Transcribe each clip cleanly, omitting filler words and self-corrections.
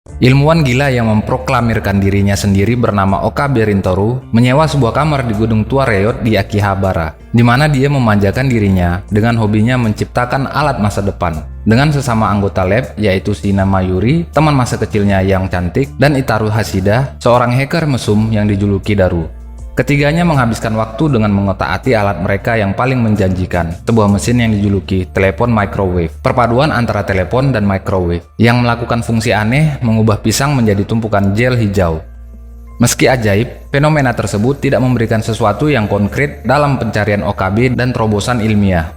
Ilmuwan gila yang memproklamirkan dirinya sendiri bernama Okabe Rintoru menyewa sebuah kamar di Gunung Tua Reyot di Akihabara, di mana dia memanjakan dirinya dengan hobinya menciptakan alat masa depan. Dengan sesama anggota lab, yaitu Shina Mayuri, teman masa kecilnya yang cantik, dan Itaru Hashida, seorang hacker mesum yang dijuluki Daru. Ketiganya menghabiskan waktu dengan mengotak-atik alat mereka yang paling menjanjikan, sebuah mesin yang dijuluki telepon microwave, perpaduan antara telepon dan microwave, yang melakukan fungsi aneh mengubah pisang menjadi tumpukan gel hijau. Meski ajaib, fenomena tersebut tidak memberikan sesuatu yang konkret dalam pencarian Okabe dan terobosan ilmiah.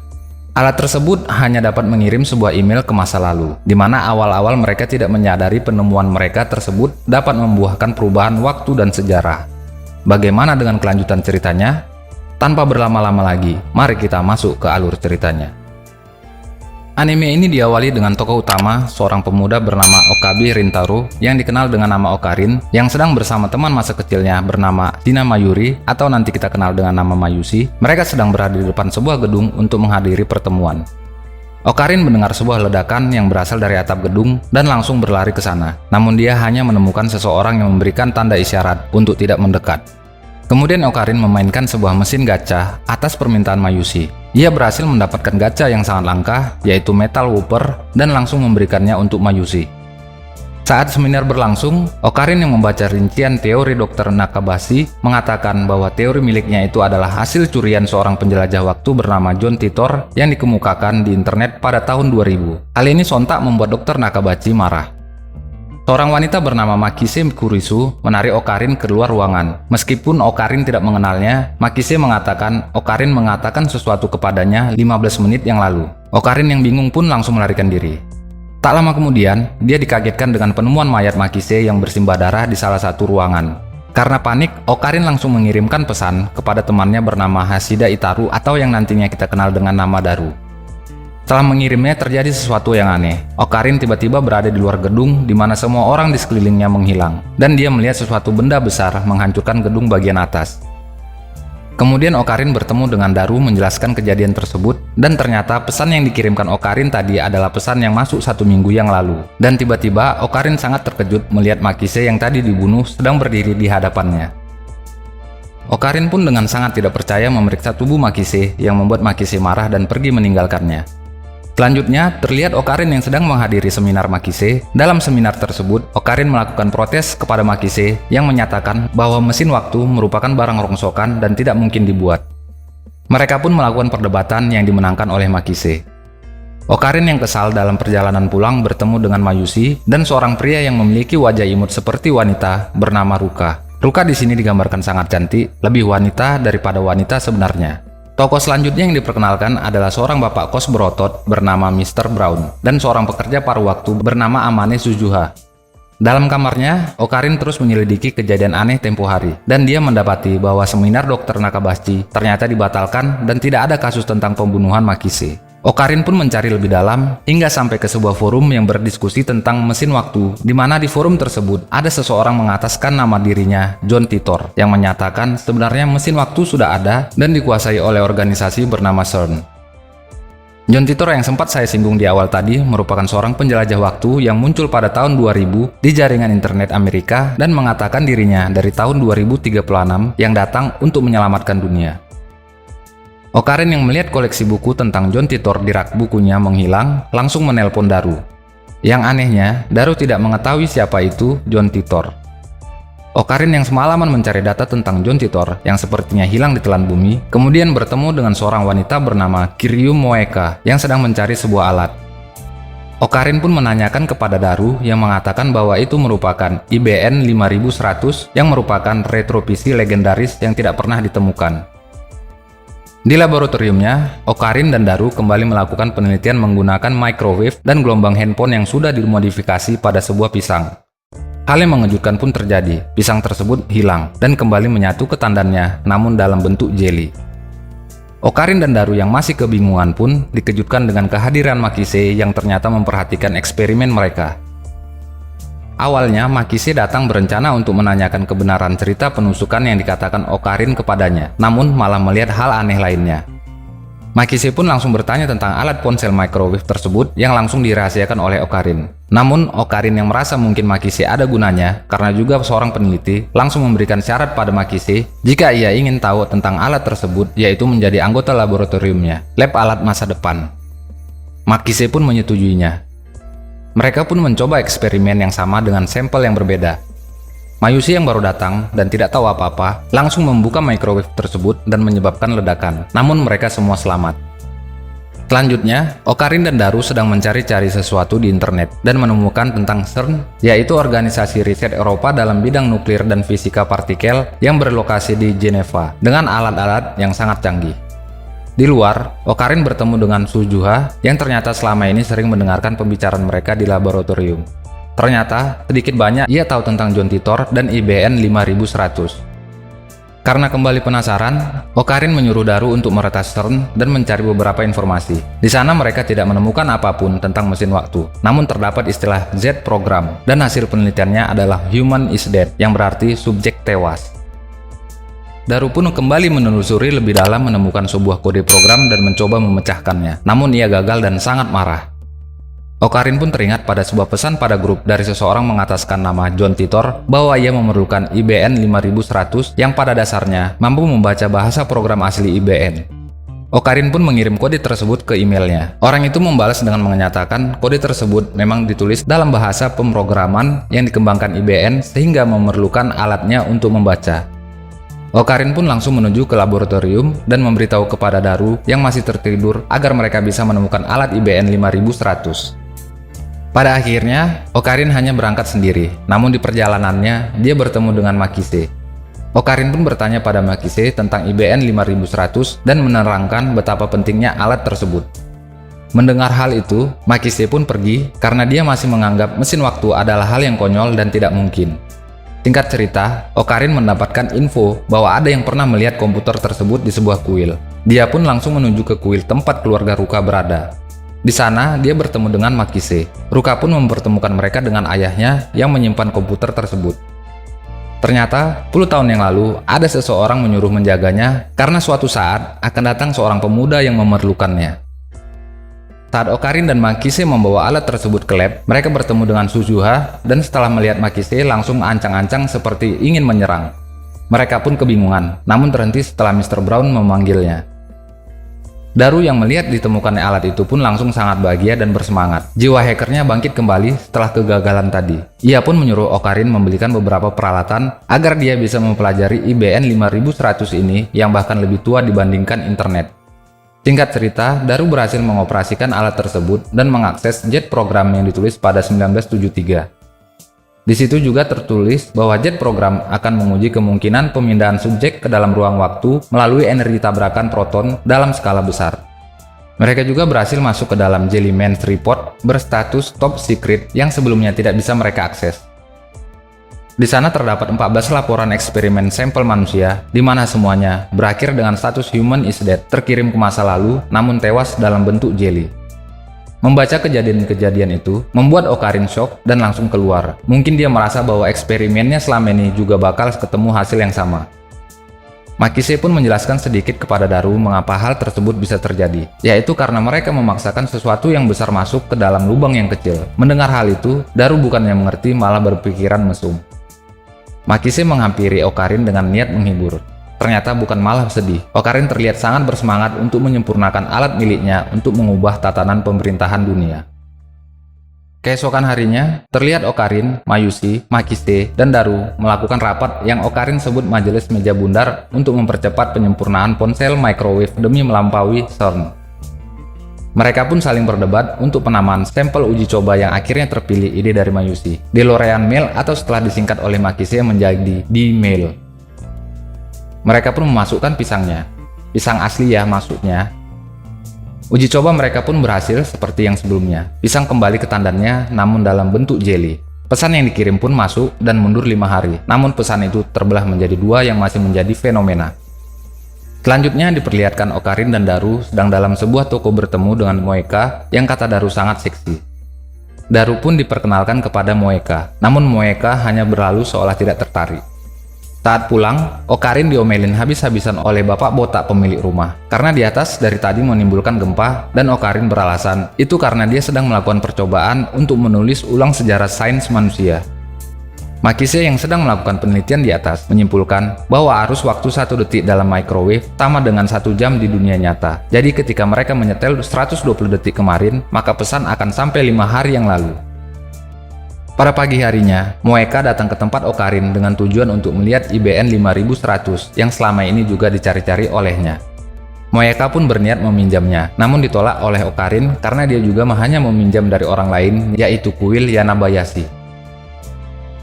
Alat tersebut hanya dapat mengirim sebuah email ke masa lalu, di mana awal-awal mereka tidak menyadari penemuan mereka tersebut dapat membuahkan perubahan waktu dan sejarah. Bagaimana dengan kelanjutan ceritanya? Tanpa berlama-lama lagi, mari kita masuk ke alur ceritanya. Anime ini diawali dengan tokoh utama, seorang pemuda bernama Okabe Rintaro yang dikenal dengan nama Okarin, yang sedang bersama teman masa kecilnya bernama Shina Mayuri atau nanti kita kenal dengan nama Mayushi. Mereka sedang berada di depan sebuah gedung untuk menghadiri pertemuan. Okarin mendengar sebuah ledakan yang berasal dari atap gedung dan langsung berlari ke sana. Namun dia hanya menemukan seseorang yang memberikan tanda isyarat untuk tidak mendekat. Kemudian Okarin memainkan sebuah mesin gacha atas permintaan Mayushi. Ia berhasil mendapatkan gacha yang sangat langka, yaitu Metal Whooper, dan langsung memberikannya untuk Mayushi. Saat seminar berlangsung, Okarin yang membaca rincian teori Dr. Nakabashi mengatakan bahwa teori miliknya itu adalah hasil curian seorang penjelajah waktu bernama John Titor yang dikemukakan di internet pada tahun 2000. Hal ini sontak membuat Dr. Nakabashi marah. Seorang wanita bernama Makise Kurisu menarik Okarin keluar ruangan. Meskipun Okarin tidak mengenalnya, Makise mengatakan Okarin mengatakan sesuatu kepadanya 15 menit yang lalu. Okarin yang bingung pun langsung melarikan diri. Tak lama kemudian, dia dikagetkan dengan penemuan mayat Makise yang bersimbah darah di salah satu ruangan. Karena panik, Okarin langsung mengirimkan pesan kepada temannya bernama Hashida Itaru atau yang nantinya kita kenal dengan nama Daru. Setelah mengirimnya, terjadi sesuatu yang aneh. Okarin tiba-tiba berada di luar gedung di mana semua orang di sekelilingnya menghilang, dan dia melihat sesuatu benda besar menghancurkan gedung bagian atas. Kemudian Okarin bertemu dengan Daru menjelaskan kejadian tersebut, dan ternyata pesan yang dikirimkan Okarin tadi adalah pesan yang masuk 1 minggu yang lalu. Dan tiba-tiba Okarin sangat terkejut melihat Makise yang tadi dibunuh sedang berdiri di hadapannya. Okarin pun dengan sangat tidak percaya memeriksa tubuh Makise yang membuat Makise marah dan pergi meninggalkannya. Selanjutnya, terlihat Okarin yang sedang menghadiri seminar Makise. Dalam seminar tersebut, Okarin melakukan protes kepada Makise yang menyatakan bahwa mesin waktu merupakan barang rongsokan dan tidak mungkin dibuat. Mereka pun melakukan perdebatan yang dimenangkan oleh Makise. Okarin yang kesal dalam perjalanan pulang bertemu dengan Mayushi dan seorang pria yang memiliki wajah imut seperti wanita bernama Ruka. Ruka di sini digambarkan sangat cantik, lebih wanita daripada wanita sebenarnya. Tokoh selanjutnya yang diperkenalkan adalah seorang bapak kos berotot bernama Mr. Brown dan seorang pekerja paruh waktu bernama Amane Suzuha. Dalam kamarnya, Okarin terus menyelidiki kejadian aneh tempo hari, dan dia mendapati bahwa seminar Dr. Nakabashi ternyata dibatalkan dan tidak ada kasus tentang pembunuhan Makise. Okarin pun mencari lebih dalam hingga sampai ke sebuah forum yang berdiskusi tentang mesin waktu, di mana di forum tersebut ada seseorang mengataskan nama dirinya John Titor yang menyatakan sebenarnya mesin waktu sudah ada dan dikuasai oleh organisasi bernama CERN. John Titor yang sempat saya singgung di awal tadi merupakan seorang penjelajah waktu yang muncul pada tahun 2000 di jaringan internet Amerika dan mengatakan dirinya dari tahun 2036 yang datang untuk menyelamatkan dunia. Okarin yang melihat koleksi buku tentang John Titor di rak bukunya menghilang, langsung menelpon Daru. Yang anehnya, Daru tidak mengetahui siapa itu John Titor. Okarin yang semalaman mencari data tentang John Titor yang sepertinya hilang di telan bumi, kemudian bertemu dengan seorang wanita bernama Kiryu Moeka yang sedang mencari sebuah alat. Okarin pun menanyakan kepada Daru yang mengatakan bahwa itu merupakan IBN 5100 yang merupakan retrovisi legendaris yang tidak pernah ditemukan. Di laboratoriumnya, Okarin dan Daru kembali melakukan penelitian menggunakan microwave dan gelombang handphone yang sudah dimodifikasi pada sebuah pisang. Hal yang mengejutkan pun terjadi, pisang tersebut hilang dan kembali menyatu ke tandannya, namun dalam bentuk jelly. Okarin dan Daru yang masih kebingungan pun dikejutkan dengan kehadiran Makise yang ternyata memperhatikan eksperimen mereka. Awalnya, Makise datang berencana untuk menanyakan kebenaran cerita penusukan yang dikatakan Okarin kepadanya, namun malah melihat hal aneh lainnya. Makise pun langsung bertanya tentang alat ponsel microwave tersebut yang langsung dirahasiakan oleh Ocarine. Namun, Ocarine yang merasa mungkin Makise ada gunanya karena juga seorang peneliti langsung memberikan syarat pada Makise jika ia ingin tahu tentang alat tersebut, yaitu menjadi anggota laboratoriumnya, lab alat masa depan. Makise pun menyetujuinya. Mereka pun mencoba eksperimen yang sama dengan sampel yang berbeda. Mayushi yang baru datang dan tidak tahu apa-apa langsung membuka microwave tersebut dan menyebabkan ledakan, namun mereka semua selamat. Selanjutnya, Ocarine dan Daru sedang mencari-cari sesuatu di internet dan menemukan tentang CERN, yaitu organisasi riset Eropa dalam bidang nuklir dan fisika partikel yang berlokasi di Geneva dengan alat-alat yang sangat canggih. Di luar, Ocarine bertemu dengan Suzuha yang ternyata selama ini sering mendengarkan pembicaraan mereka di laboratorium. Ternyata, sedikit banyak ia tahu tentang John Titor dan IBN 5100. Karena kembali penasaran, Ocarine menyuruh Daru untuk meretas CERN dan mencari beberapa informasi. Di sana mereka tidak menemukan apapun tentang mesin waktu, namun terdapat istilah Z program, dan hasil penelitiannya adalah human is dead, yang berarti subjek tewas. Daru pun kembali menelusuri lebih dalam menemukan sebuah kode program dan mencoba memecahkannya, namun ia gagal dan sangat marah. Ocarine pun teringat pada sebuah pesan pada grup dari seseorang mengataskan nama John Titor bahwa ia memerlukan IBN 5100 yang pada dasarnya mampu membaca bahasa program asli IBN. Ocarine pun mengirim kode tersebut ke emailnya. Orang itu membalas dengan menyatakan kode tersebut memang ditulis dalam bahasa pemrograman yang dikembangkan IBN sehingga memerlukan alatnya untuk membaca. Ocarine pun langsung menuju ke laboratorium dan memberitahu kepada Daru yang masih tertidur agar mereka bisa menemukan alat IBN 5100. Pada akhirnya, Ocarine hanya berangkat sendiri, namun di perjalanannya, dia bertemu dengan Makise. Ocarine pun bertanya pada Makise tentang IBN 5100 dan menerangkan betapa pentingnya alat tersebut. Mendengar hal itu, Makise pun pergi karena dia masih menganggap mesin waktu adalah hal yang konyol dan tidak mungkin. Singkat cerita, Ocarine mendapatkan info bahwa ada yang pernah melihat komputer tersebut di sebuah kuil. Dia pun langsung menuju ke kuil tempat keluarga Ruka berada. Di sana, dia bertemu dengan Makise. Ruka pun mempertemukan mereka dengan ayahnya yang menyimpan komputer tersebut. Ternyata, puluh tahun yang lalu, ada seseorang menyuruh menjaganya karena suatu saat akan datang seorang pemuda yang memerlukannya. Saat Ocarine dan Makise membawa alat tersebut ke lab, mereka bertemu dengan Suzuha dan setelah melihat Makise langsung ancang-ancang seperti ingin menyerang. Mereka pun kebingungan, namun terhenti setelah Mr. Brown memanggilnya. Daru yang melihat ditemukannya alat itu pun langsung sangat bahagia dan bersemangat. Jiwa hackernya bangkit kembali setelah kegagalan tadi. Ia pun menyuruh Ocarine membelikan beberapa peralatan agar dia bisa mempelajari IBN 5100 ini yang bahkan lebih tua dibandingkan internet. Singkat cerita, Daru berhasil mengoperasikan alat tersebut dan mengakses JET program yang ditulis pada 1973. Di situ juga tertulis bahwa JET program akan menguji kemungkinan pemindahan subjek ke dalam ruang waktu melalui energi tabrakan proton dalam skala besar. Mereka juga berhasil masuk ke dalam Jellyman's Report berstatus top secret yang sebelumnya tidak bisa mereka akses. Di sana terdapat 14 laporan eksperimen sampel manusia, di mana semuanya berakhir dengan status human is dead terkirim ke masa lalu namun tewas dalam bentuk jelly. Membaca kejadian-kejadian itu membuat Ocarine shock dan langsung keluar. Mungkin dia merasa bahwa eksperimennya selama ini juga bakal ketemu hasil yang sama. Makise pun menjelaskan sedikit kepada Daru mengapa hal tersebut bisa terjadi, yaitu karena mereka memaksakan sesuatu yang besar masuk ke dalam lubang yang kecil. Mendengar hal itu, Daru bukannya mengerti malah berpikiran mesum. Makise menghampiri Ocarine dengan niat menghibur. Ternyata bukan malah sedih. Ocarine terlihat sangat bersemangat untuk menyempurnakan alat miliknya untuk mengubah tatanan pemerintahan dunia. Keesokan harinya, terlihat Ocarine, Mayushi, Makise, dan Daru melakukan rapat yang Ocarine sebut majelis meja bundar untuk mempercepat penyempurnaan ponsel microwave demi melampaui CERN. Mereka pun saling berdebat untuk penamaan sampel uji coba yang akhirnya terpilih ide dari Mayushi, DeLorean Mail atau setelah disingkat oleh Makise menjadi D-Mail. Mereka pun memasukkan pisangnya. Pisang asli ya maksudnya. Uji coba mereka pun berhasil seperti yang sebelumnya. Pisang kembali ke tandannya namun dalam bentuk jelly. Pesan yang dikirim pun masuk dan mundur 5 hari. Namun pesan itu terbelah menjadi 2 yang masih menjadi fenomena. Selanjutnya diperlihatkan Ocarine dan Daru sedang dalam sebuah toko bertemu dengan Moeka yang kata Daru sangat seksi. Daru pun diperkenalkan kepada Moeka. Namun Moeka hanya berlalu seolah tidak tertarik. Saat pulang, Ocarine diomelin habis-habisan oleh bapak botak pemilik rumah. Karena di atas dari tadi menimbulkan gempa, dan Ocarine beralasan itu karena dia sedang melakukan percobaan untuk menulis ulang sejarah sains manusia. Makise yang sedang melakukan penelitian di atas menyimpulkan bahwa arus waktu 1 detik dalam microwave sama dengan 1 jam di dunia nyata. Jadi ketika mereka menyetel 120 detik kemarin, maka pesan akan sampai 5 hari yang lalu. Pada pagi harinya, Moeka datang ke tempat Ocarine dengan tujuan untuk melihat IBN 5100 yang selama ini juga dicari-cari olehnya. Moeka pun berniat meminjamnya, namun ditolak oleh Ocarine karena dia juga hanya meminjam dari orang lain, yaitu kuil Yanabayashi.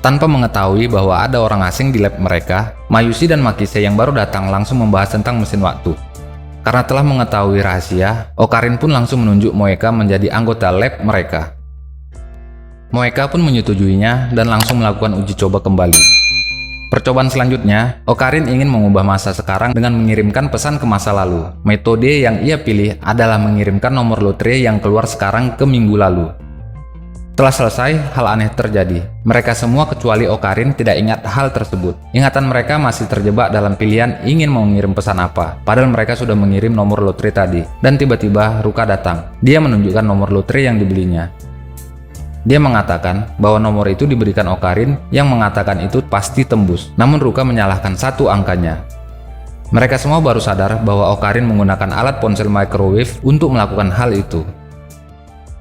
Tanpa mengetahui bahwa ada orang asing di lab mereka, Mayushi dan Makise yang baru datang langsung membahas tentang mesin waktu. Karena telah mengetahui rahasia, Ocarine pun langsung menunjuk Moeka menjadi anggota lab mereka. Moeka pun menyetujuinya dan langsung melakukan uji coba kembali. Percobaan selanjutnya, Ocarine ingin mengubah masa sekarang dengan mengirimkan pesan ke masa lalu. Metode yang ia pilih adalah mengirimkan nomor lotre yang keluar sekarang ke minggu lalu. Setelah selesai, hal aneh terjadi. Mereka semua kecuali Ocarine tidak ingat hal tersebut. Ingatan mereka masih terjebak dalam pilihan ingin mengirim pesan apa, padahal mereka sudah mengirim nomor lotre tadi. Dan tiba-tiba Ruka datang. Dia menunjukkan nomor lotre yang dibelinya. Dia mengatakan bahwa nomor itu diberikan Ocarine yang mengatakan itu pasti tembus, namun Ruka menyalahkan satu angkanya. Mereka semua baru sadar bahwa Ocarine menggunakan alat ponsel microwave untuk melakukan hal itu.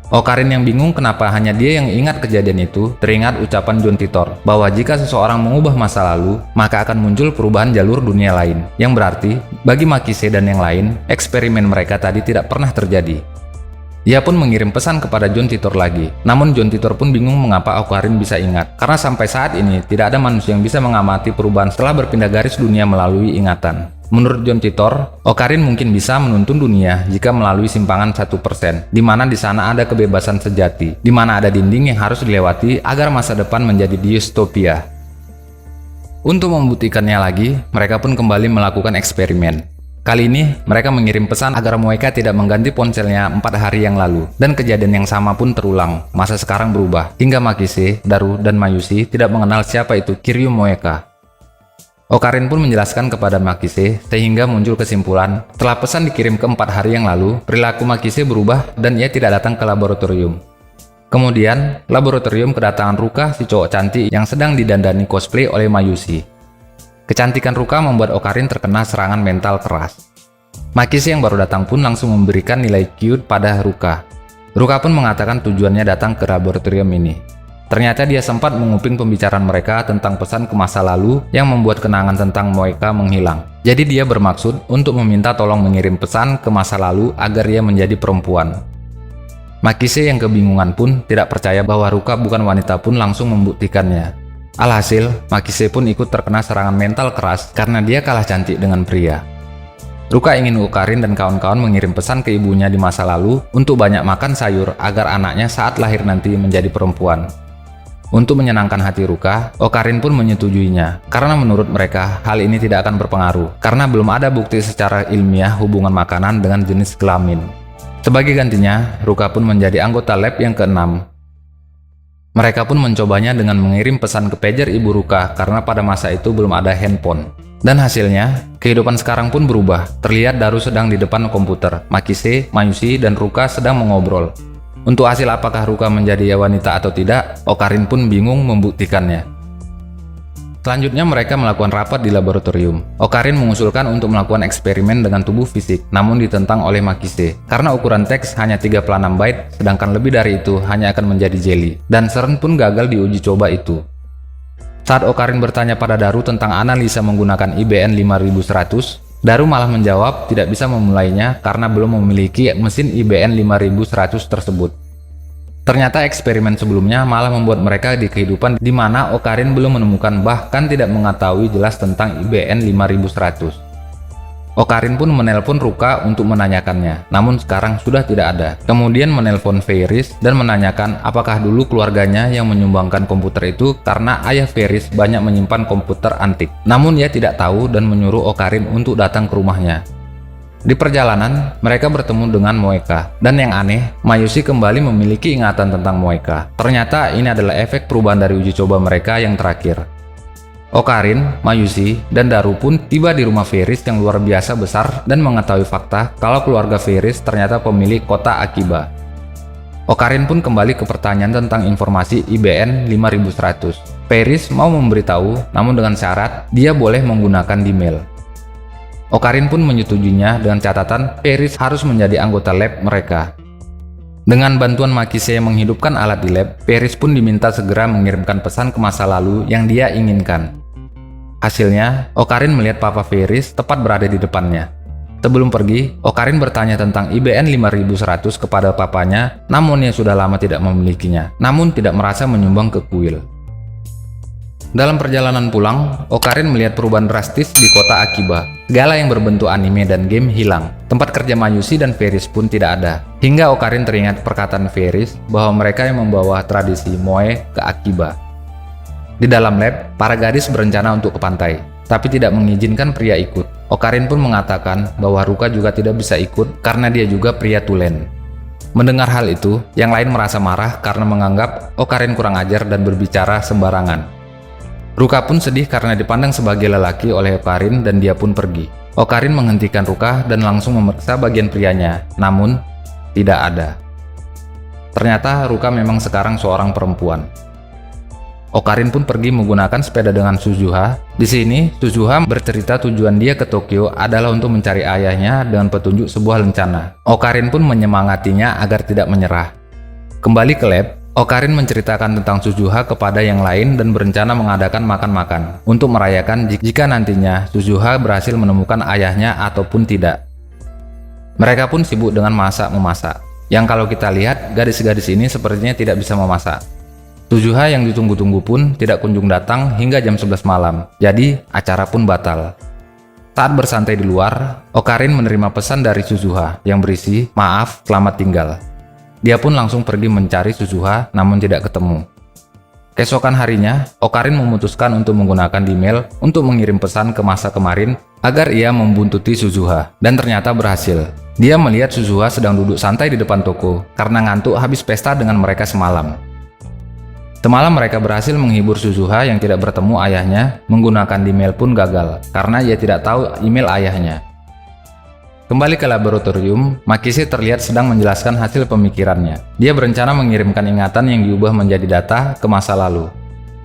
Ocarine yang bingung kenapa hanya dia yang ingat kejadian itu, teringat ucapan John Titor bahwa jika seseorang mengubah masa lalu, maka akan muncul perubahan jalur dunia lain, yang berarti bagi Makise dan yang lain, eksperimen mereka tadi tidak pernah terjadi. Ia pun mengirim pesan kepada John Titor lagi. Namun John Titor pun bingung mengapa Ocarine bisa ingat. Karena sampai saat ini tidak ada manusia yang bisa mengamati perubahan setelah berpindah garis dunia melalui ingatan. Menurut John Titor, Ocarine mungkin bisa menuntun dunia jika melalui simpangan 1%, di mana di sana ada kebebasan sejati, di mana ada dinding yang harus dilewati agar masa depan menjadi dystopia. Untuk membuktikannya lagi, mereka pun kembali melakukan eksperimen. Kali ini, mereka mengirim pesan agar Moeka tidak mengganti ponselnya 4 hari yang lalu. Dan kejadian yang sama pun terulang. Masa sekarang berubah, hingga Makise, Daru, dan Mayushi tidak mengenal siapa itu Kiryu Moeka. Ocarine pun menjelaskan kepada Makise, sehingga muncul kesimpulan, setelah pesan dikirim ke 4 hari yang lalu, perilaku Makise berubah dan ia tidak datang ke laboratorium. Kemudian, laboratorium kedatangan Ruka, si cowok cantik yang sedang didandani cosplay oleh Mayushi. Kecantikan Ruka membuat Ocarine terkena serangan mental keras. Makise yang baru datang pun langsung memberikan nilai cute pada Ruka. Ruka pun mengatakan tujuannya datang ke laboratorium ini. Ternyata dia sempat menguping pembicaraan mereka tentang pesan ke masa lalu yang membuat kenangan tentang Moeka menghilang. Jadi dia bermaksud untuk meminta tolong mengirim pesan ke masa lalu agar ia menjadi perempuan. Makise yang kebingungan pun tidak percaya bahwa Ruka bukan wanita pun langsung membuktikannya. Alhasil, Makise pun ikut terkena serangan mental keras karena dia kalah cantik dengan pria. Ruka ingin Ocarine dan kawan-kawan mengirim pesan ke ibunya di masa lalu untuk banyak makan sayur agar anaknya saat lahir nanti menjadi perempuan. Untuk menyenangkan hati Ruka, Ocarine pun menyetujuinya karena menurut mereka hal ini tidak akan berpengaruh karena belum ada bukti secara ilmiah hubungan makanan dengan jenis kelamin. Sebagai gantinya, Ruka pun menjadi anggota lab yang ke-6. Mereka pun mencobanya dengan mengirim pesan ke pager ibu Ruka karena pada masa itu belum ada handphone. Dan hasilnya, kehidupan sekarang pun berubah. Terlihat Daru sedang di depan komputer, Makise, Mayushi, dan Ruka sedang mengobrol. Untuk hasil apakah Ruka menjadi wanita atau tidak, Ocarine pun bingung membuktikannya. Selanjutnya mereka melakukan rapat di laboratorium. Ocarine mengusulkan untuk melakukan eksperimen dengan tubuh fisik, namun ditentang oleh Makise. Karena ukuran teks hanya 36 byte, sedangkan lebih dari itu hanya akan menjadi jelly. Dan Seren pun gagal di uji coba itu. Saat Ocarine bertanya pada Daru tentang analisa menggunakan IBN 5100, Daru malah menjawab tidak bisa memulainya karena belum memiliki mesin IBN 5100 tersebut. Ternyata eksperimen sebelumnya malah membuat mereka di kehidupan di mana Ocarine belum menemukan bahkan tidak mengetahui jelas tentang IBN 5100. Ocarine pun menelpon Ruka untuk menanyakannya, namun sekarang sudah tidak ada. Kemudian menelpon Feiris dan menanyakan apakah dulu keluarganya yang menyumbangkan komputer itu karena ayah Feiris banyak menyimpan komputer antik. Namun ia tidak tahu dan menyuruh Ocarine untuk datang ke rumahnya. Di perjalanan, mereka bertemu dengan Moeka, dan yang aneh, Mayushi kembali memiliki ingatan tentang Moeka. Ternyata ini adalah efek perubahan dari uji coba mereka yang terakhir. Okarin, Mayushi, dan Daru pun tiba di rumah Feiris yang luar biasa besar dan mengetahui fakta kalau keluarga Feiris ternyata pemilik kota Akiba. Okarin pun kembali ke pertanyaan tentang informasi IBN 5100. Feiris mau memberitahu, namun dengan syarat dia boleh menggunakan D-mail. Okarin pun menyetujuinya dengan catatan Feiris harus menjadi anggota lab mereka. Dengan bantuan Makise yang menghidupkan alat di lab, Feiris pun diminta segera mengirimkan pesan ke masa lalu yang dia inginkan. Hasilnya, Okarin melihat Papa Feiris tepat berada di depannya. Sebelum pergi, Okarin bertanya tentang IBN 5100 kepada papanya, namun ia sudah lama tidak memilikinya, namun tidak merasa menyumbang ke kuil. Dalam perjalanan pulang, Okarin melihat perubahan drastis di kota Akiba. Segala yang berbentuk anime dan game hilang. Tempat kerja Mayushi dan Feiris pun tidak ada. Hingga Okarin teringat perkataan Feiris bahwa mereka yang membawa tradisi Moe ke Akiba. Di dalam lab, para gadis berencana untuk ke pantai, tapi tidak mengizinkan pria ikut. Okarin pun mengatakan bahwa Ruka juga tidak bisa ikut karena dia juga pria tulen. Mendengar hal itu, yang lain merasa marah karena menganggap Okarin kurang ajar dan berbicara sembarangan. Ruka pun sedih karena dipandang sebagai lelaki oleh Okarin dan dia pun pergi. Okarin menghentikan Ruka dan langsung memeriksa bagian prianya, namun tidak ada. Ternyata Ruka memang sekarang seorang perempuan. Okarin pun pergi menggunakan sepeda dengan Suzuha. Di sini, Suzuha bercerita tujuan dia ke Tokyo adalah untuk mencari ayahnya dengan petunjuk sebuah lencana. Okarin pun menyemangatinya agar tidak menyerah. Kembali ke lab, Okarin menceritakan tentang Suzuha kepada yang lain dan berencana mengadakan makan-makan untuk merayakan jika nantinya Suzuha berhasil menemukan ayahnya ataupun tidak. Mereka pun sibuk dengan masak-memasak. Yang kalau kita lihat, gadis-gadis ini sepertinya tidak bisa memasak. Suzuha yang ditunggu-tunggu pun tidak kunjung datang hingga jam 11 malam, jadi acara pun batal. Saat bersantai di luar, Okarin menerima pesan dari Suzuha yang berisi, "Maaf, selamat tinggal." Dia pun langsung pergi mencari Suzuha, namun tidak ketemu. Keesokan harinya, Okarin memutuskan untuk menggunakan D-mail untuk mengirim pesan ke masa kemarin agar ia membuntuti Suzuha, dan ternyata berhasil. Dia melihat Suzuha sedang duduk santai di depan toko karena ngantuk habis pesta dengan mereka semalam. Semalam mereka berhasil menghibur Suzuha yang tidak bertemu ayahnya, menggunakan D-mail pun gagal karena ia tidak tahu email ayahnya. Kembali ke laboratorium, Makise terlihat sedang menjelaskan hasil pemikirannya. Dia berencana mengirimkan ingatan yang diubah menjadi data ke masa lalu.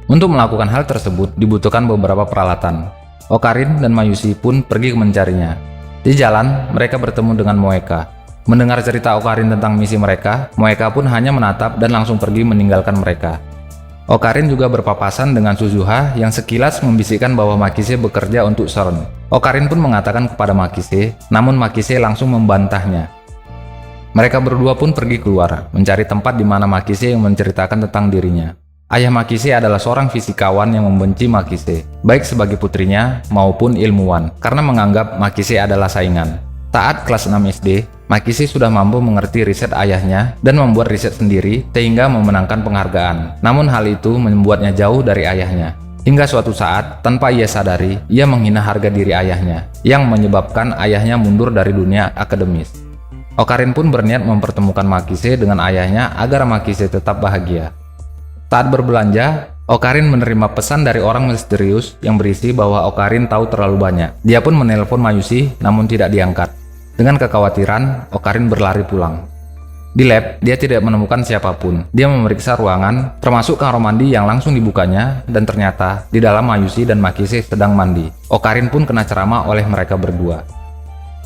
Untuk melakukan hal tersebut dibutuhkan beberapa peralatan. Okarin dan Mayushi pun pergi mencarinya. Di jalan, mereka bertemu dengan Moeka. Mendengar cerita Okarin tentang misi mereka, Moeka pun hanya menatap dan langsung pergi meninggalkan mereka. Okarin juga berpapasan dengan Suzuha yang sekilas membisikkan bahwa Makise bekerja untuk CERN. Okarin pun mengatakan kepada Makise, namun Makise langsung membantahnya. Mereka berdua pun pergi keluar, mencari tempat di mana Makise yang menceritakan tentang dirinya. Ayah Makise adalah seorang fisikawan yang membenci Makise, baik sebagai putrinya maupun ilmuwan, karena menganggap Makise adalah saingan. Saat kelas 6 SD, Makise sudah mampu mengerti riset ayahnya dan membuat riset sendiri sehingga memenangkan penghargaan. Namun hal itu membuatnya jauh dari ayahnya. Hingga suatu saat, tanpa ia sadari, ia menghina harga diri ayahnya, yang menyebabkan ayahnya mundur dari dunia akademis. Okarin pun berniat mempertemukan Makise dengan ayahnya agar Makise tetap bahagia. Saat berbelanja, Okarin menerima pesan dari orang misterius yang berisi bahwa Okarin tahu terlalu banyak. Dia pun menelpon Mayushi, namun tidak diangkat. Dengan kekhawatiran, Okarin berlari pulang. Di lab, dia tidak menemukan siapapun. Dia memeriksa ruangan, termasuk kamar mandi yang langsung dibukanya, dan ternyata di dalam Mayushi dan Makise sedang mandi. Okarin pun kena ceramah oleh mereka berdua.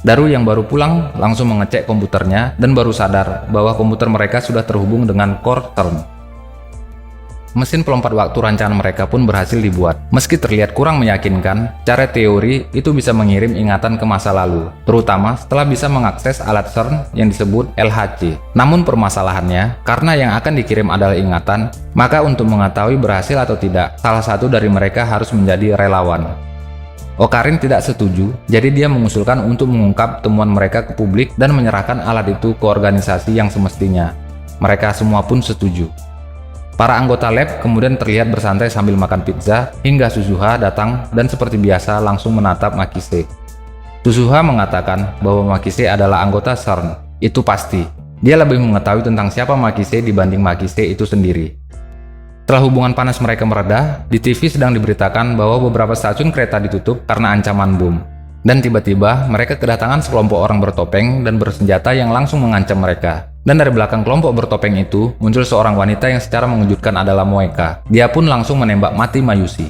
Daru yang baru pulang langsung mengecek komputernya dan baru sadar bahwa komputer mereka sudah terhubung dengan core CERN. Mesin pelompat waktu rancangan mereka pun berhasil dibuat. Meski terlihat kurang meyakinkan, cara teori itu bisa mengirim ingatan ke masa lalu, terutama setelah bisa mengakses alat CERN yang disebut LHC. Namun permasalahannya, karena yang akan dikirim adalah ingatan, maka untuk mengetahui berhasil atau tidak, salah satu dari mereka harus menjadi relawan. Okarin tidak setuju, jadi dia mengusulkan untuk mengungkap temuan mereka ke publik dan menyerahkan alat itu ke organisasi yang semestinya. Mereka semua pun setuju. Para anggota lab kemudian terlihat bersantai sambil makan pizza hingga Suzuha datang dan seperti biasa langsung menatap Makise. Suzuha mengatakan bahwa Makise adalah anggota CERN. Itu pasti. Dia lebih mengetahui tentang siapa Makise dibanding Makise itu sendiri. Setelah hubungan panas mereka mereda, di TV sedang diberitakan bahwa beberapa stasiun kereta ditutup karena ancaman bom. Dan tiba-tiba mereka kedatangan sekelompok orang bertopeng dan bersenjata yang langsung mengancam mereka. Dan dari belakang kelompok bertopeng itu muncul seorang wanita yang secara mengejutkan adalah Moeka. Dia pun langsung menembak mati Mayushi.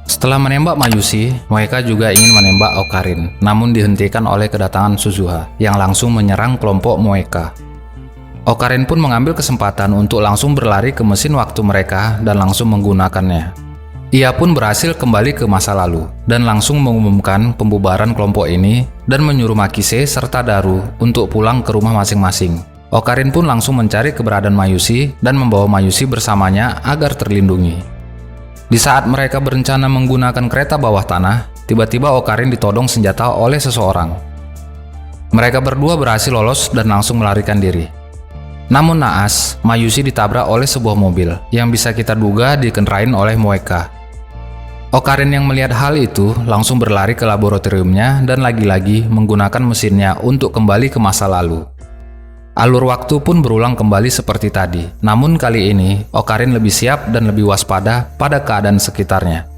Setelah menembak Mayushi, Moeka juga ingin menembak Ocarine, namun dihentikan oleh kedatangan Suzuha yang langsung menyerang kelompok Moeka. Ocarine pun mengambil kesempatan untuk langsung berlari ke mesin waktu mereka dan langsung menggunakannya. Ia pun berhasil kembali ke masa lalu dan langsung mengumumkan pembubaran kelompok ini dan menyuruh Makise serta Daru untuk pulang ke rumah masing-masing. Ocarine pun langsung mencari keberadaan Mayushi dan membawa Mayushi bersamanya agar terlindungi. Di saat mereka berencana menggunakan kereta bawah tanah, tiba-tiba Ocarine ditodong senjata oleh seseorang. Mereka berdua berhasil lolos dan langsung melarikan diri. Namun naas, Mayushi ditabrak oleh sebuah mobil yang bisa kita duga dikendarain oleh Moeka. Ocarine yang melihat hal itu langsung berlari ke laboratoriumnya dan lagi-lagi menggunakan mesinnya untuk kembali ke masa lalu. Alur waktu pun berulang kembali seperti tadi, namun kali ini Ocarine lebih siap dan lebih waspada pada keadaan sekitarnya.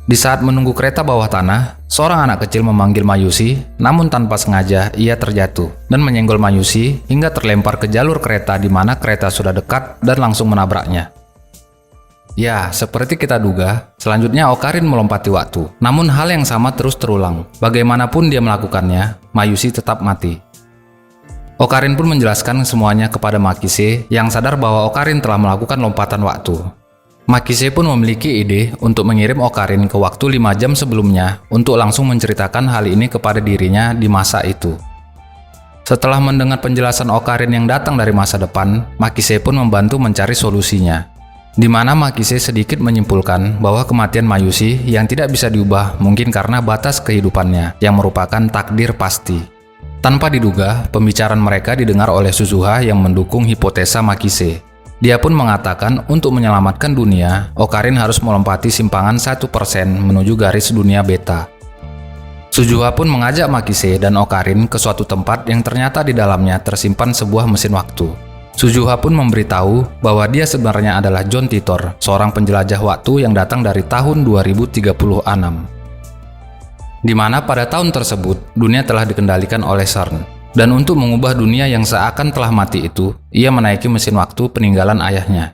Di saat menunggu kereta bawah tanah, seorang anak kecil memanggil Mayushi, namun tanpa sengaja ia terjatuh dan menyenggol Mayushi hingga terlempar ke jalur kereta di mana kereta sudah dekat dan langsung menabraknya. Ya, seperti kita duga, selanjutnya Ocarine melompati waktu. Namun hal yang sama terus terulang. Bagaimanapun dia melakukannya, Mayushi tetap mati. Ocarine pun menjelaskan semuanya kepada Makise yang sadar bahwa Ocarine telah melakukan lompatan waktu. Makise pun memiliki ide untuk mengirim Ocarine ke waktu 5 jam sebelumnya untuk langsung menceritakan hal ini kepada dirinya di masa itu. Setelah mendengar penjelasan Ocarine yang datang dari masa depan, Makise pun membantu mencari solusinya. Di mana Makise sedikit menyimpulkan bahwa kematian Mayushi yang tidak bisa diubah mungkin karena batas kehidupannya yang merupakan takdir pasti. Tanpa diduga, pembicaraan mereka didengar oleh Suzuha yang mendukung hipotesa Makise. Dia pun mengatakan untuk menyelamatkan dunia, Ocarine harus melompati simpangan 1% menuju garis dunia beta. Suzuha pun mengajak Makise dan Ocarine ke suatu tempat yang ternyata di dalamnya tersimpan sebuah mesin waktu. Suzuha pun memberitahu bahwa dia sebenarnya adalah John Titor, seorang penjelajah waktu yang datang dari tahun 2036. Di mana pada tahun tersebut, dunia telah dikendalikan oleh CERN. Dan untuk mengubah dunia yang seakan telah mati itu, ia menaiki mesin waktu peninggalan ayahnya.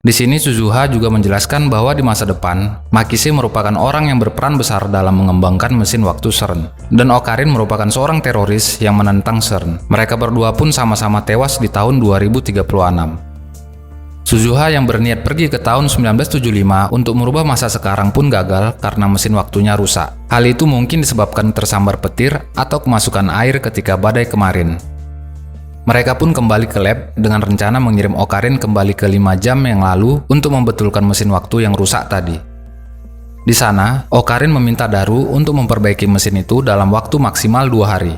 Di sini Suzuha juga menjelaskan bahwa di masa depan, Makise merupakan orang yang berperan besar dalam mengembangkan mesin waktu CERN. Dan Ocarine merupakan seorang teroris yang menentang CERN. Mereka berdua pun sama-sama tewas di tahun 2036. Suzuha yang berniat pergi ke tahun 1975 untuk merubah masa sekarang pun gagal karena mesin waktunya rusak. Hal itu mungkin disebabkan tersambar petir atau kemasukan air ketika badai kemarin. Mereka pun kembali ke lab dengan rencana mengirim Ocarine kembali ke 5 jam yang lalu untuk membetulkan mesin waktu yang rusak tadi. Di sana, Ocarine meminta Daru untuk memperbaiki mesin itu dalam waktu maksimal 2 hari.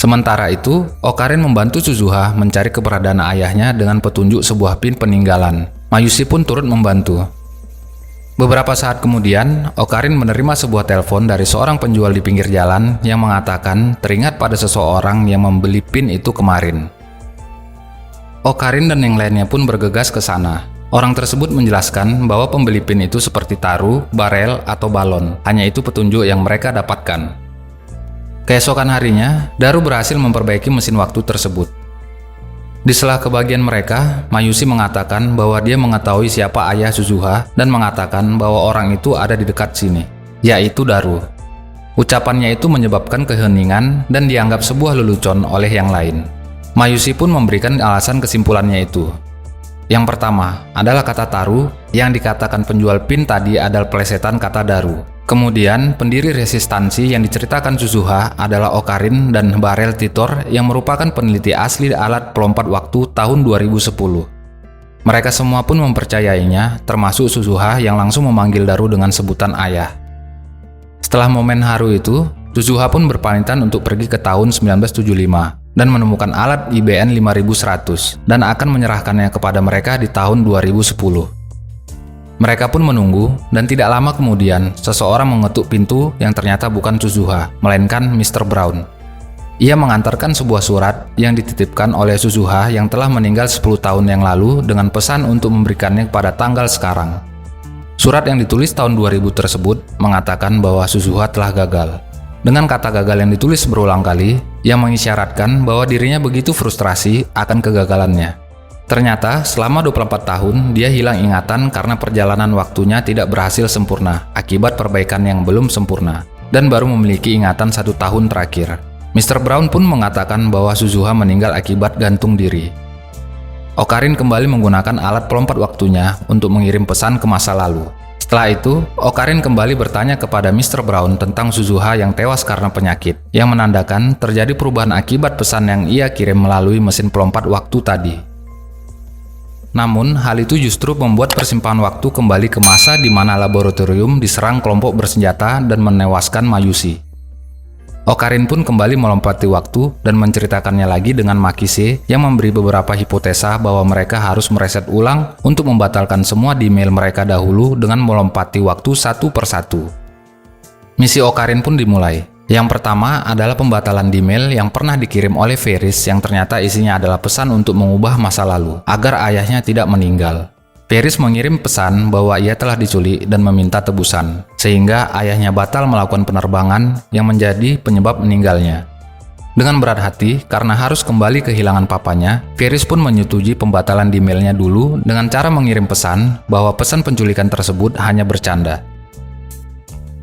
Sementara itu, Ocarine membantu Suzuha mencari keberadaan ayahnya dengan petunjuk sebuah pin peninggalan. Mayushi pun turut membantu. Beberapa saat kemudian, Ocarine menerima sebuah telepon dari seorang penjual di pinggir jalan yang mengatakan teringat pada seseorang yang membeli pin itu kemarin. Ocarine dan yang lainnya pun bergegas ke sana. Orang tersebut menjelaskan bahwa pembeli pin itu seperti taru, barel, atau balon. Hanya itu petunjuk yang mereka dapatkan. Keesokan harinya, Daru berhasil memperbaiki mesin waktu tersebut. Di sela kebahagiaan mereka, Mayushi mengatakan bahwa dia mengetahui siapa ayah Suzuha dan mengatakan bahwa orang itu ada di dekat sini, yaitu Daru. Ucapannya itu menyebabkan keheningan dan dianggap sebuah lelucon oleh yang lain. Mayushi pun memberikan alasan kesimpulannya itu. Yang pertama adalah kata taru yang dikatakan penjual pin tadi adalah plesetan kata Daru. Kemudian, pendiri resistansi yang diceritakan Suzuha adalah Ocarine dan Barel Titor yang merupakan peneliti asli alat pelompat waktu tahun 2010. Mereka semua pun mempercayainya, termasuk Suzuha yang langsung memanggil Daru dengan sebutan ayah. Setelah momen haru itu, Suzuha pun berpamitan untuk pergi ke tahun 1975 dan menemukan alat IBN 5100 dan akan menyerahkannya kepada mereka di tahun 2010. Mereka pun menunggu, dan tidak lama kemudian, seseorang mengetuk pintu yang ternyata bukan Suzuha, melainkan Mr. Brown. Ia mengantarkan sebuah surat yang dititipkan oleh Suzuha yang telah meninggal 10 tahun yang lalu dengan pesan untuk memberikannya pada tanggal sekarang. Surat yang ditulis tahun 2000 tersebut mengatakan bahwa Suzuha telah gagal. Dengan kata gagal yang ditulis berulang kali, ia mengisyaratkan bahwa dirinya begitu frustrasi akan kegagalannya. Ternyata selama 24 tahun dia hilang ingatan karena perjalanan waktunya tidak berhasil sempurna akibat perbaikan yang belum sempurna, dan baru memiliki ingatan 1 tahun terakhir. Mr. Brown pun mengatakan bahwa Suzuha meninggal akibat gantung diri. Ocarin kembali menggunakan alat pelompat waktunya untuk mengirim pesan ke masa lalu. Setelah itu, Ocarin kembali bertanya kepada Mr. Brown tentang Suzuha yang tewas karena penyakit, yang menandakan terjadi perubahan akibat pesan yang ia kirim melalui mesin pelompat waktu tadi. Namun, hal itu justru membuat persimpangan waktu kembali ke masa di mana laboratorium diserang kelompok bersenjata dan menewaskan Mayushi. Ocarin pun kembali melompati waktu dan menceritakannya lagi dengan Makise yang memberi beberapa hipotesa bahwa mereka harus mereset ulang untuk membatalkan semua di email mereka dahulu dengan melompati waktu satu persatu. Misi Ocarin pun dimulai. Yang pertama adalah pembatalan di email yang pernah dikirim oleh Ferris yang ternyata isinya adalah pesan untuk mengubah masa lalu agar ayahnya tidak meninggal. Ferris mengirim pesan bahwa ia telah diculik dan meminta tebusan, sehingga ayahnya batal melakukan penerbangan yang menjadi penyebab meninggalnya. Dengan berat hati, karena harus kembali kehilangan papanya, Ferris pun menyetujui pembatalan di emailnya dulu dengan cara mengirim pesan bahwa pesan penculikan tersebut hanya bercanda.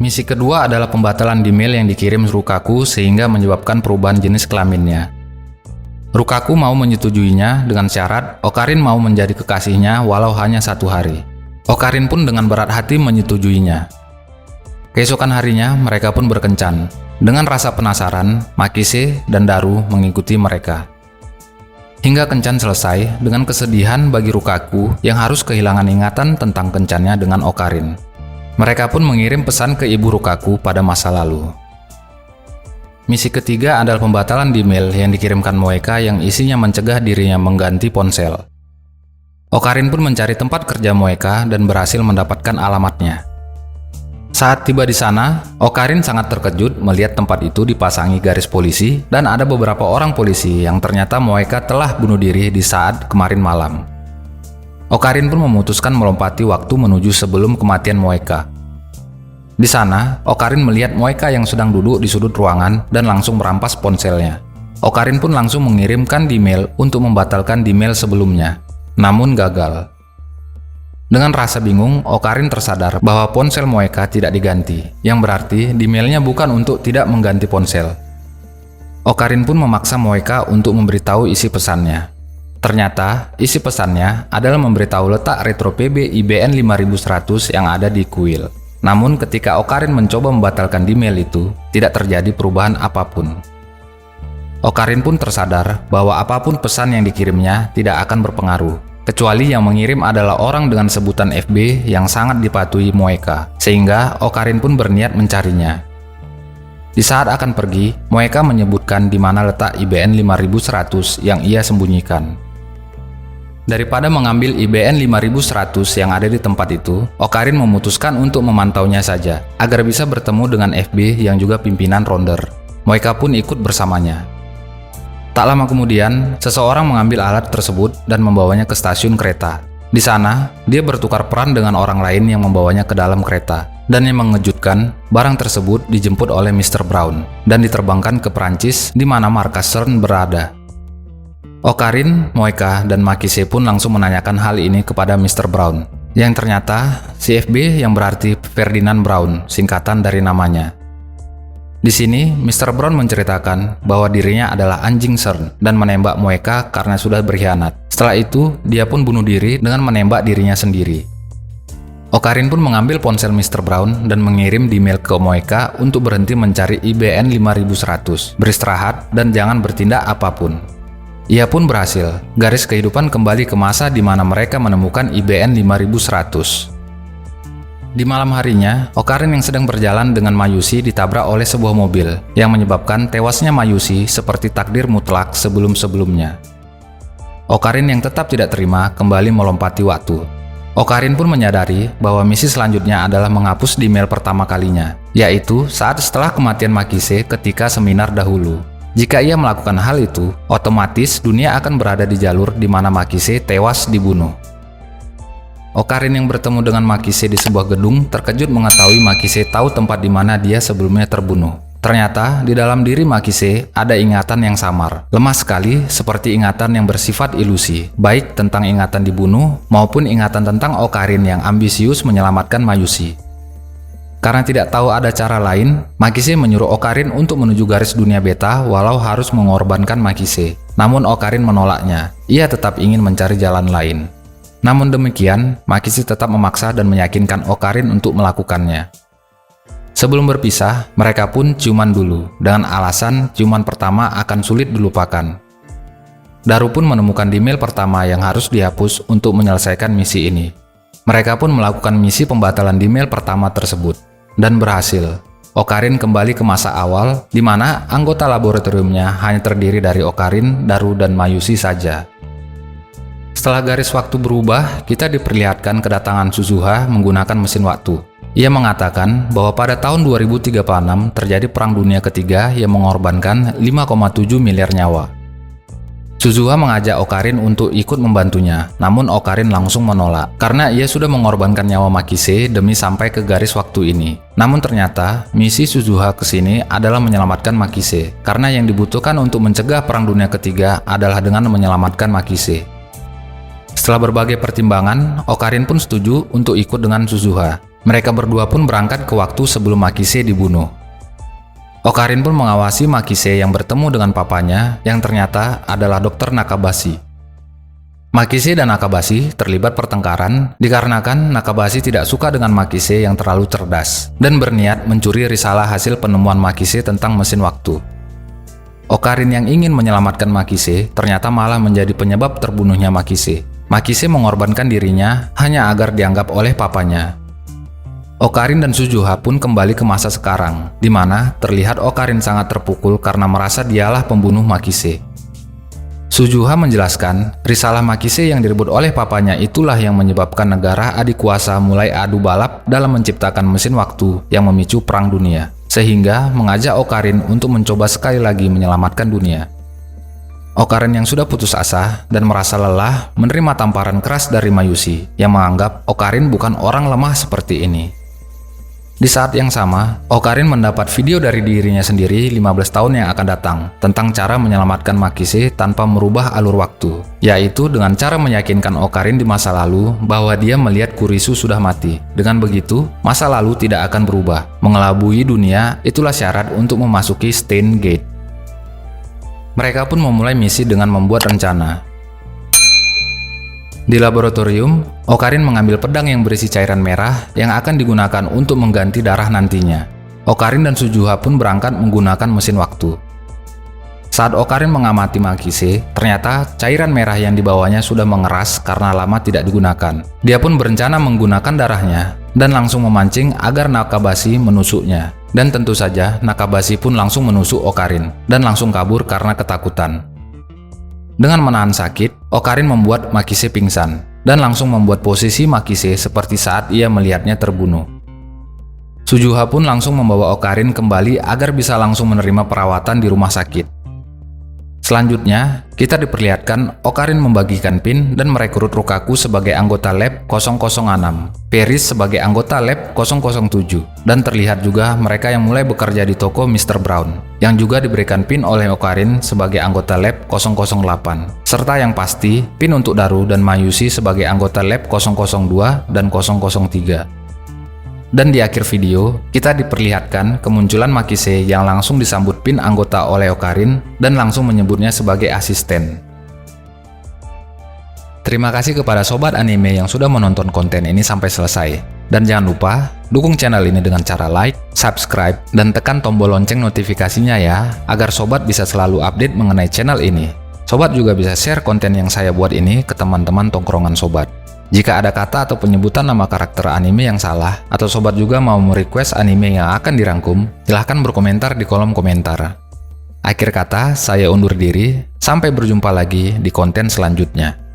Misi kedua adalah pembatalan di email yang dikirim Rukaku sehingga menyebabkan perubahan jenis kelaminnya. Rukaku mau menyetujuinya dengan syarat Ocarin mau menjadi kekasihnya walau hanya 1 hari. Ocarin pun dengan berat hati menyetujuinya. Keesokan harinya mereka pun berkencan. Dengan rasa penasaran, Makise dan Daru mengikuti mereka. Hingga kencan selesai dengan kesedihan bagi Rukaku yang harus kehilangan ingatan tentang kencannya dengan Ocarin. Mereka pun mengirim pesan ke ibu Rukaku pada masa lalu. Misi ketiga adalah pembatalan di email yang dikirimkan Moeka yang isinya mencegah dirinya mengganti ponsel. Ocarin pun mencari tempat kerja Moeka dan berhasil mendapatkan alamatnya. Saat tiba di sana, Ocarin sangat terkejut melihat tempat itu dipasangi garis polisi dan ada beberapa orang polisi yang ternyata Moeka telah bunuh diri di saat kemarin malam. Ocarin pun memutuskan melompati waktu menuju sebelum kematian Moeka. Di sana, Ocarin melihat Moeka yang sedang duduk di sudut ruangan dan langsung merampas ponselnya. Ocarin pun langsung mengirimkan di email untuk membatalkan di email sebelumnya, namun gagal. Dengan rasa bingung, Ocarin tersadar bahwa ponsel Moeka tidak diganti, yang berarti di emailnya bukan untuk tidak mengganti ponsel. Ocarin pun memaksa Moeka untuk memberitahu isi pesannya. Ternyata, isi pesannya adalah memberitahu letak retro PB IBN 5100 yang ada di kuil. Namun ketika Ocarin mencoba membatalkan di email itu, tidak terjadi perubahan apapun. Ocarin pun tersadar bahwa apapun pesan yang dikirimnya tidak akan berpengaruh, kecuali yang mengirim adalah orang dengan sebutan FB yang sangat dipatuhi Moeka, sehingga Ocarin pun berniat mencarinya. Di saat akan pergi, Moeka menyebutkan di mana letak IBN 5100 yang ia sembunyikan. Daripada mengambil IBN 5100 yang ada di tempat itu, Ocarin memutuskan untuk memantaunya saja, agar bisa bertemu dengan FB yang juga pimpinan Rounder. Moeka pun ikut bersamanya. Tak lama kemudian, seseorang mengambil alat tersebut dan membawanya ke stasiun kereta. Di sana, dia bertukar peran dengan orang lain yang membawanya ke dalam kereta. Dan yang mengejutkan, barang tersebut dijemput oleh Mr. Brown dan diterbangkan ke Perancis di mana markas CERN berada. Ocarin, Moeka, dan Makise pun langsung menanyakan hal ini kepada Mr. Brown, yang ternyata CFB yang berarti Ferdinand Brown, singkatan dari namanya. Di sini, Mr. Brown menceritakan bahwa dirinya adalah anjing CERN dan menembak Moeka karena sudah berkhianat. Setelah itu, dia pun bunuh diri dengan menembak dirinya sendiri. Ocarin pun mengambil ponsel Mr. Brown dan mengirim di email ke Moeka untuk berhenti mencari IBN 5100, beristirahat, dan jangan bertindak apapun. Ia pun berhasil. Garis kehidupan kembali ke masa di mana mereka menemukan IBN 5100. Di malam harinya, Ocarin yang sedang berjalan dengan Mayushi ditabrak oleh sebuah mobil yang menyebabkan tewasnya Mayushi seperti takdir mutlak sebelum-sebelumnya. Ocarin yang tetap tidak terima kembali melompati waktu. Ocarin pun menyadari bahwa misi selanjutnya adalah menghapus di email pertama kalinya, yaitu saat setelah kematian Makise ketika seminar dahulu. Jika ia melakukan hal itu, otomatis dunia akan berada di jalur di mana Makise tewas dibunuh. Ocarin yang bertemu dengan Makise di sebuah gedung terkejut mengetahui Makise tahu tempat di mana dia sebelumnya terbunuh. Ternyata di dalam diri Makise ada ingatan yang samar, lemah sekali seperti ingatan yang bersifat ilusi, baik tentang ingatan dibunuh maupun ingatan tentang Ocarin yang ambisius menyelamatkan Mayushi. Karena tidak tahu ada cara lain, Makise menyuruh Ocarin untuk menuju garis dunia beta walau harus mengorbankan Makise. Namun Ocarin menolaknya, ia tetap ingin mencari jalan lain. Namun demikian, Makise tetap memaksa dan meyakinkan Ocarin untuk melakukannya. Sebelum berpisah, mereka pun ciuman dulu, dengan alasan ciuman pertama akan sulit dilupakan. Daru pun menemukan email pertama yang harus dihapus untuk menyelesaikan misi ini. Mereka pun melakukan misi pembatalan email pertama tersebut. Dan berhasil. Ocarin kembali ke masa awal, di mana anggota laboratoriumnya hanya terdiri dari Ocarin, Daru, dan Mayushi saja. Setelah garis waktu berubah, kita diperlihatkan kedatangan Suzuha menggunakan mesin waktu. Ia mengatakan bahwa pada tahun 2036 terjadi Perang Dunia Ketiga yang mengorbankan 5,7 miliar nyawa. Suzuha mengajak Ocarin untuk ikut membantunya, namun Ocarin langsung menolak karena ia sudah mengorbankan nyawa Makise demi sampai ke garis waktu ini. Namun ternyata misi Suzuha ke sini adalah menyelamatkan Makise, karena yang dibutuhkan untuk mencegah Perang Dunia Ketiga adalah dengan menyelamatkan Makise. Setelah berbagai pertimbangan, Ocarin pun setuju untuk ikut dengan Suzuha. Mereka berdua pun berangkat ke waktu sebelum Makise dibunuh. Ocarin pun mengawasi Makise yang bertemu dengan papanya yang ternyata adalah Dr. Nakabashi. Makise dan Nakabashi terlibat pertengkaran dikarenakan Nakabashi tidak suka dengan Makise yang terlalu cerdas dan berniat mencuri risalah hasil penemuan Makise tentang mesin waktu. Ocarin yang ingin menyelamatkan Makise ternyata malah menjadi penyebab terbunuhnya Makise. Makise mengorbankan dirinya hanya agar dianggap oleh papanya. Ocarin dan Suzuha pun kembali ke masa sekarang, di mana terlihat Ocarin sangat terpukul karena merasa dialah pembunuh Makise. Suzuha menjelaskan, risalah Makise yang direbut oleh papanya itulah yang menyebabkan negara adik kuasa mulai adu balap dalam menciptakan mesin waktu yang memicu perang dunia, sehingga mengajak Ocarin untuk mencoba sekali lagi menyelamatkan dunia. Ocarin yang sudah putus asa dan merasa lelah menerima tamparan keras dari Mayushi yang menganggap Ocarin bukan orang lemah seperti ini. Di saat yang sama, Ocarin mendapat video dari dirinya sendiri 15 tahun yang akan datang tentang cara menyelamatkan Makise tanpa merubah alur waktu, yaitu dengan cara meyakinkan Ocarin di masa lalu bahwa dia melihat Kurisu sudah mati. Dengan begitu, masa lalu tidak akan berubah. Mengelabui dunia itulah syarat untuk memasuki Steins Gate. Mereka pun memulai misi dengan membuat rencana. Di laboratorium, Ocarin mengambil pedang yang berisi cairan merah yang akan digunakan untuk mengganti darah nantinya. Ocarin dan Suzuha pun berangkat menggunakan mesin waktu. Saat Ocarin mengamati Makise, ternyata cairan merah yang dibawanya sudah mengeras karena lama tidak digunakan. Dia pun berencana menggunakan darahnya dan langsung memancing agar Nakabashi menusuknya. Dan tentu saja Nakabashi pun langsung menusuk Ocarin dan langsung kabur karena ketakutan. Dengan menahan sakit, Ocarin membuat Makise pingsan dan langsung membuat posisi Makise seperti saat ia melihatnya terbunuh. Suzuha pun langsung membawa Ocarin kembali agar bisa langsung menerima perawatan di rumah sakit. Selanjutnya, kita diperlihatkan Ocarin membagikan pin dan merekrut Rukaku sebagai anggota Lab 006, Paris sebagai anggota Lab 007, dan terlihat juga mereka yang mulai bekerja di toko Mr. Brown, yang juga diberikan pin oleh Ocarin sebagai anggota Lab 008, serta yang pasti pin untuk Daru dan Mayushi sebagai anggota Lab 002 dan 003. Dan di akhir video, kita diperlihatkan kemunculan Makise yang langsung disambut pin anggota oleh Ocarin dan langsung menyebutnya sebagai asisten. Terima kasih kepada sobat anime yang sudah menonton konten ini sampai selesai. Dan jangan lupa, dukung channel ini dengan cara like, subscribe, dan tekan tombol lonceng notifikasinya ya, agar sobat bisa selalu update mengenai channel ini. Sobat juga bisa share konten yang saya buat ini ke teman-teman tongkrongan sobat. Jika ada kata atau penyebutan nama karakter anime yang salah, atau sobat juga mau merequest anime yang akan dirangkum, silahkan berkomentar di kolom komentar. Akhir kata, saya undur diri, sampai berjumpa lagi di konten selanjutnya.